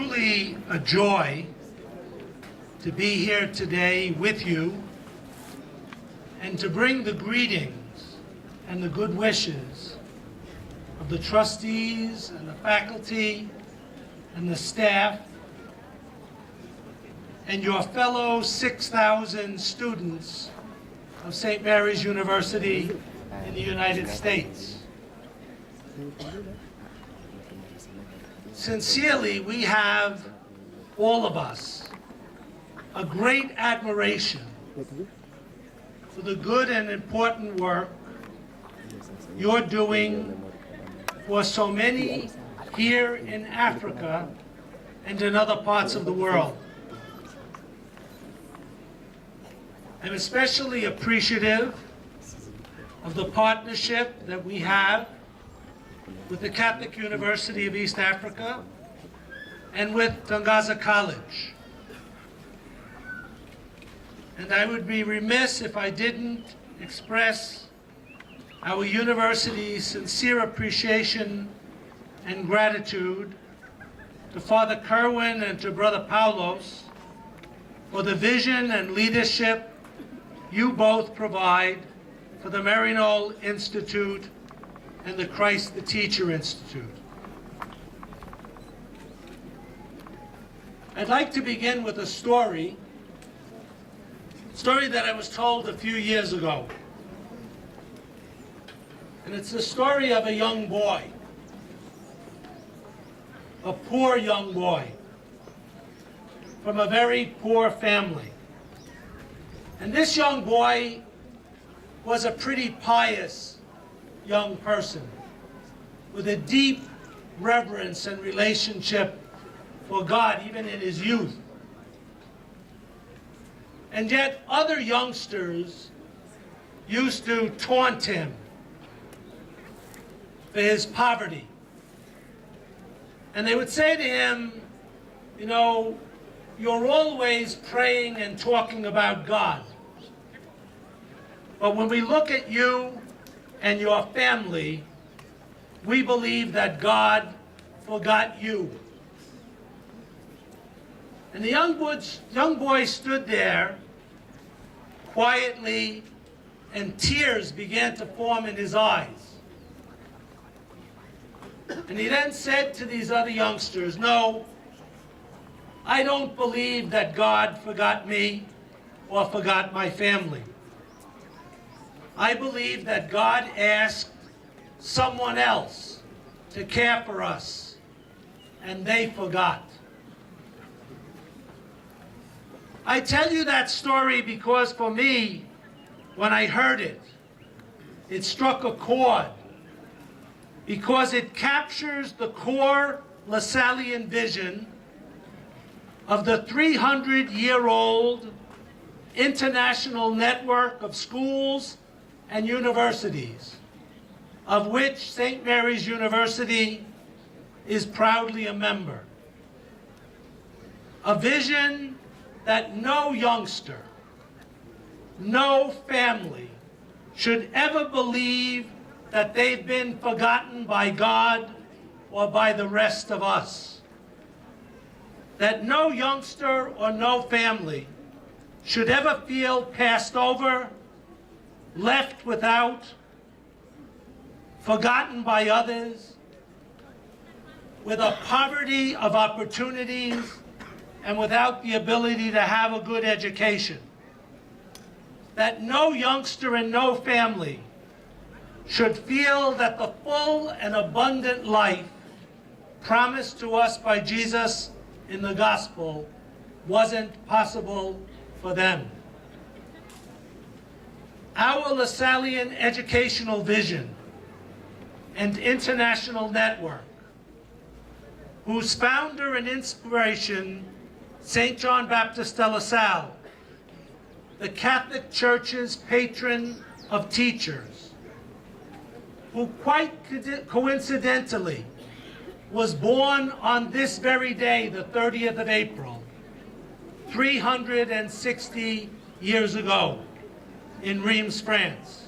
truly a joy to be here today with you and to bring the greetings and the good wishes of the trustees and the faculty and the staff and your fellow 6,000 students of St. Mary's University in the United States. Sincerely, we have, all of us, a great admiration for the good and important work you're doing for so many here in Africa and in other parts of the world. I'm especially appreciative of the partnership that we have with the Catholic University of East Africa and with Tangaza College. And I would be remiss if I didn't express our university's sincere appreciation and gratitude to Father Kerwin and to Brother Paulos for the vision and leadership you both provide for the Maryknoll Institute and the Christ the Teacher Institute. I'd like to begin with a story that I was told a few years ago. And it's the story of a young boy, a poor young boy from a very poor family. And this young boy was a pretty pious young person with a deep reverence and relationship for God, even in his youth. And yet other youngsters used to taunt him for his poverty. And they would say to him, you know, you're always praying and talking about God. But when we look at you and your family, we believe that God forgot you. And the young boy stood there quietly, and tears began to form in his eyes. And he then said to these other youngsters, no, I don't believe that God forgot me or forgot my family. I believe that God asked someone else to care for us, and they forgot. I tell you that story because for me, when I heard it, it struck a chord because it captures the core Lasallian vision of the 300-year-old international network of schools and universities, of which St. Mary's University is proudly a member. A vision that no youngster, no family should ever believe that they've been forgotten by God or by the rest of us. That no youngster or no family should ever feel passed over, left without, forgotten by others, with a poverty of opportunities and without the ability to have a good education. That no youngster and no family should feel that the full and abundant life promised to us by Jesus in the gospel wasn't possible for them. Our Lasallian educational vision and international network, whose founder and inspiration, St. John Baptist de La Salle, the Catholic Church's patron of teachers, who quite coincidentally was born on this very day, the 30th of April, 360 years ago in Reims, France.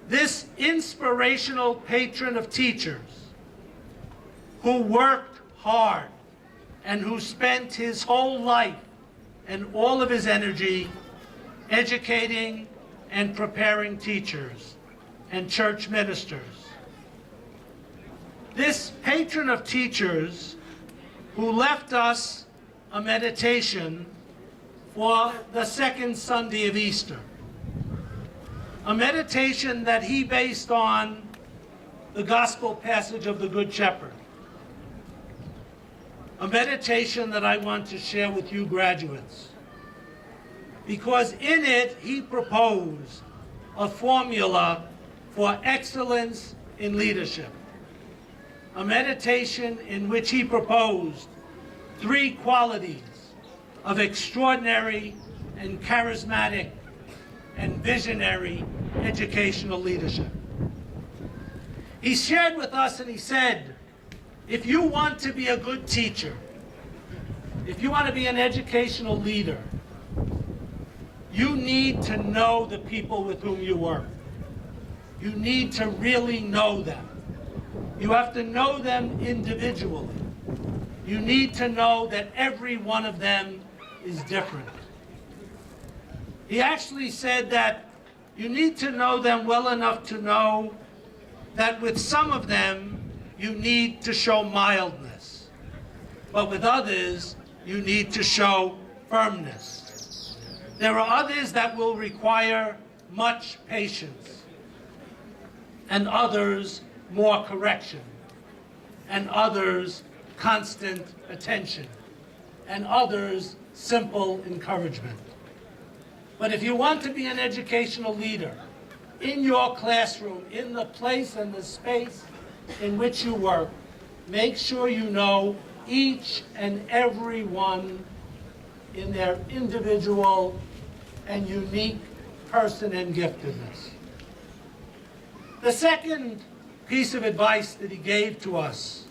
This inspirational patron of teachers who worked hard and who spent his whole life and all of his energy educating and preparing teachers and church ministers. This patron of teachers who left us a meditation for the second Sunday of Easter, a meditation that he based on the gospel passage of the Good Shepherd, a meditation that I want to share with you graduates, because in it he proposed a formula for excellence in leadership, a meditation in which he proposed 3 qualities of extraordinary and charismatic and visionary educational leadership. He shared with us and he said, if you want to be a good teacher, if you want to be an educational leader, you need to know the people with whom you work. You need to really know them. You have to know them individually. You need to know that every one of them is different. He actually said that you need to know them well enough to know that with some of them, you need to show mildness. But with others, you need to show firmness. There are others that will require much patience, and others more correction, and others constant attention, and others simple encouragement. But if you want to be an educational leader in your classroom, in the place and the space in which you work, make sure you know each and every one in their individual and unique person and giftedness. The second piece of advice that he gave to us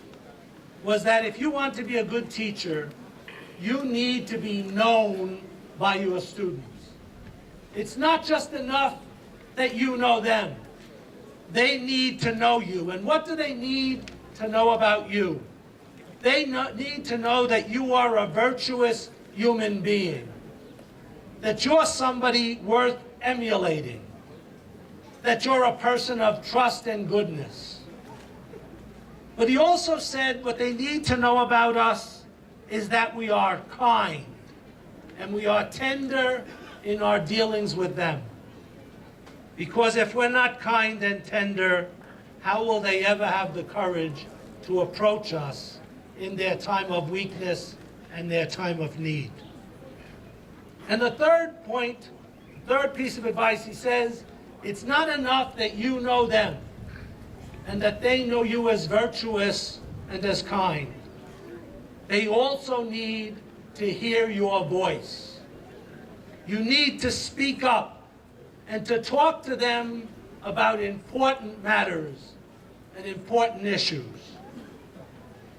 was that if you want to be a good teacher, you need to be known by your students. It's not just enough that you know them. They need to know you. And what do they need to know about you? They need to know that you are a virtuous human being, that you're somebody worth emulating, that you're a person of trust and goodness. But he also said what they need to know about us is that we are kind and we are tender in our dealings with them. Because if we're not kind and tender, how will they ever have the courage to approach us in their time of weakness and their time of need? And the third point, third piece of advice, he says, it's not enough that you know them and that they know you as virtuous and as kind. They also need to hear your voice. You need to speak up and to talk to them about important matters and important issues.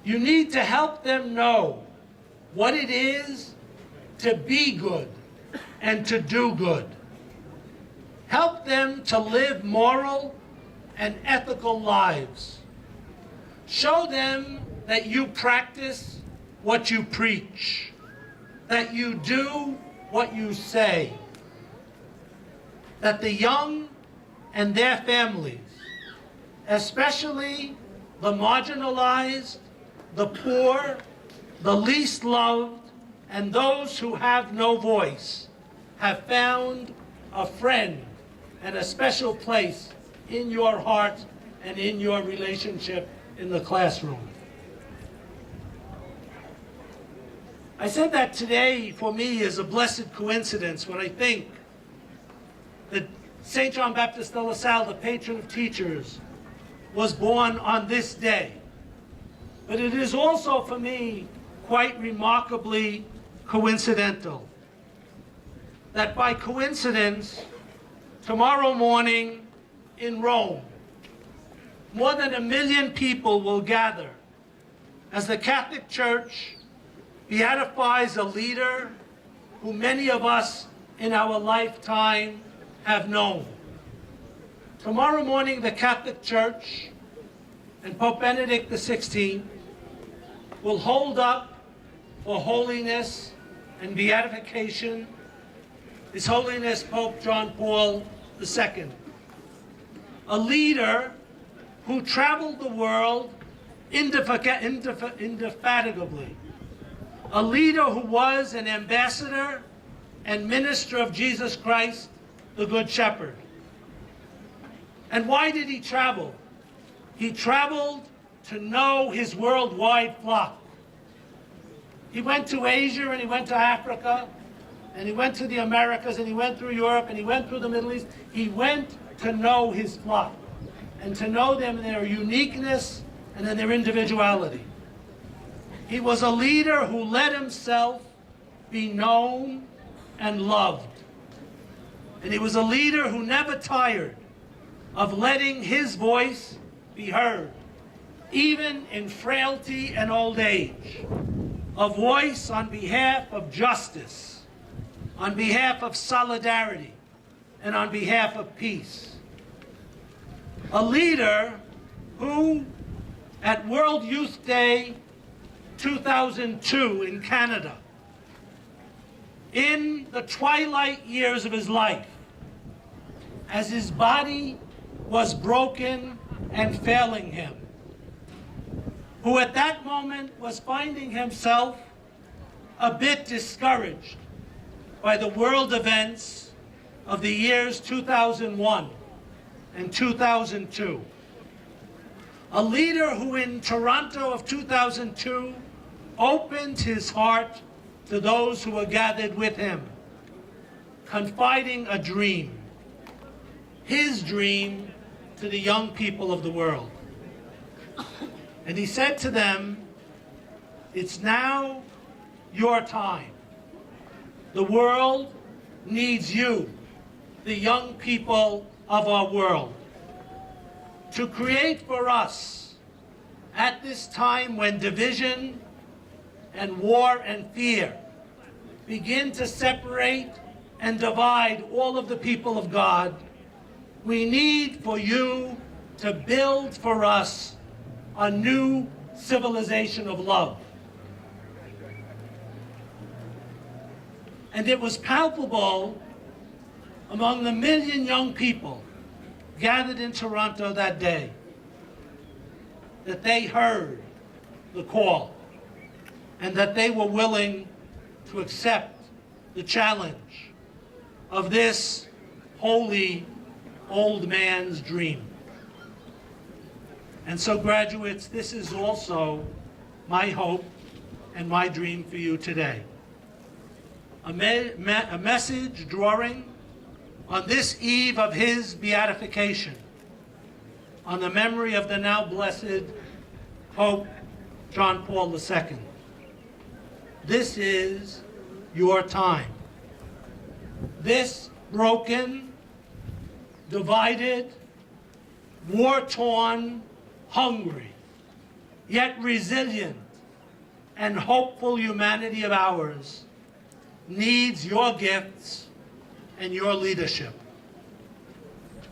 You need to help them know what it is to be good and to do good. Help them to live moral and ethical lives. Show them that you practice what you preach, that you do what you say, that the young and their families, especially the marginalized, the poor, the least loved, and those who have no voice, have found a friend and a special place in your heart and in your relationship in the classroom. I said that today for me is a blessed coincidence when I think that St. John Baptist de La Salle, the patron of teachers, was born on this day. But it is also for me quite remarkably coincidental that by coincidence, tomorrow morning in Rome, more than 1 million people will gather as the Catholic Church beatifies a leader who many of us in our lifetime have known. Tomorrow morning, the Catholic Church and Pope Benedict XVI will hold up for holiness and beatification, His Holiness Pope John Paul II. A leader who traveled the world indefatigably. A leader who was an ambassador and minister of Jesus Christ, the Good Shepherd. And why did he travel? He traveled to know his worldwide flock. He went to Asia, and he went to Africa, and he went to the Americas, and he went through Europe, and he went through the Middle East. He went to know his flock and to know them in their uniqueness and in their individuality. He was a leader who let himself be known and loved. And he was a leader who never tired of letting his voice be heard, even in frailty and old age. A voice on behalf of justice, on behalf of solidarity, and on behalf of peace. A leader who, at World Youth Day 2002 in Canada, in the twilight years of his life, as his body was broken and failing him, who at that moment was finding himself a bit discouraged by the world events of the years 2001 and 2002. A leader who in Toronto of 2002 opened his heart to those who were gathered with him, confiding a dream, his dream, to the young people of the world. And he said to them, "It's now your time. The world needs you, the young people of our world, to create for us, at this time when division and war and fear begin to separate and divide all of the people of God, we need for you to build for us a new civilization of love." And it was palpable among the million young people gathered in Toronto that day that they heard the call and that they were willing to accept the challenge of this holy old man's dream. And so, graduates, this is also my hope and my dream for you today. A message drawing on this eve of his beatification, on the memory of the now blessed Pope John Paul II. This is your time. This broken, divided, war-torn, hungry, yet resilient and hopeful humanity of ours needs your gifts and your leadership.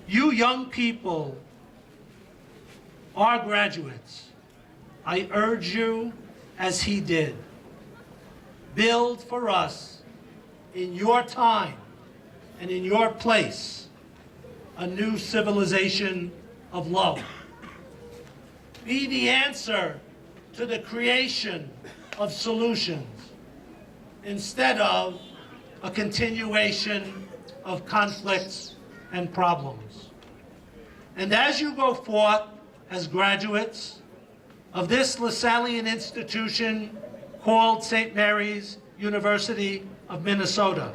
You young people are graduates. I urge you, as he did, build for us in your time and in your place a new civilization of love. Be the answer to the creation of solutions instead of a continuation of conflicts and problems. And as you go forth as graduates of this Lasallian institution called St. Mary's University of Minnesota,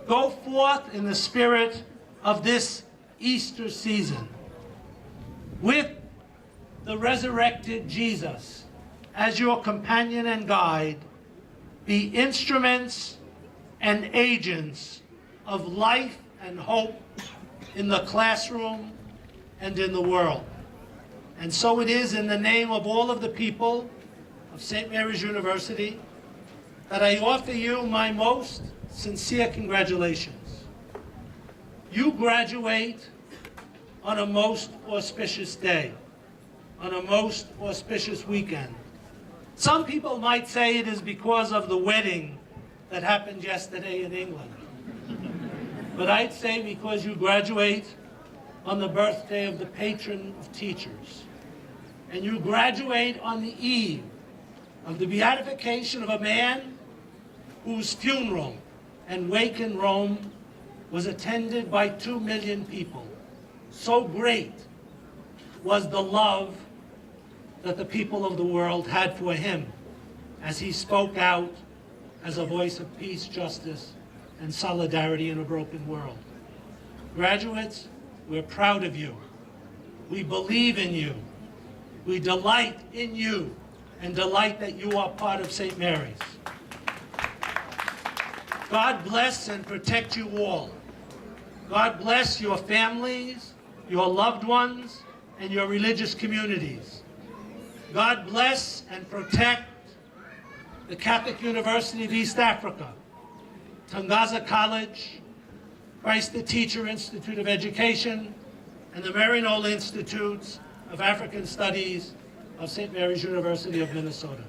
go forth in the spirit of this Easter season with the resurrected Jesus as your companion and guide. Be instruments and agents of life and hope in the classroom and in the world. And so it is in the name of all of the people of St. Mary's University that I offer you my most sincere congratulations. You graduate on a most auspicious day, on a most auspicious weekend. Some people might say it is because of the wedding that happened yesterday in England. But I'd say because you graduate on the birthday of the patron of teachers, and you graduate on the eve of the beatification of a man whose funeral and wake in Rome was attended by 2 million people. So great was the love that the people of the world had for him as he spoke out as a voice of peace, justice, and solidarity in a broken world. Graduates, we're proud of you. We believe in you. We delight in you and delight that you are part of St. Mary's. God bless and protect you all. God bless your families, your loved ones, and your religious communities. God bless and protect the Catholic University of East Africa, Tangaza College, Christ the Teacher Institute of Education, and the Maryknoll Institutes of African Studies of St. Mary's University of Minnesota.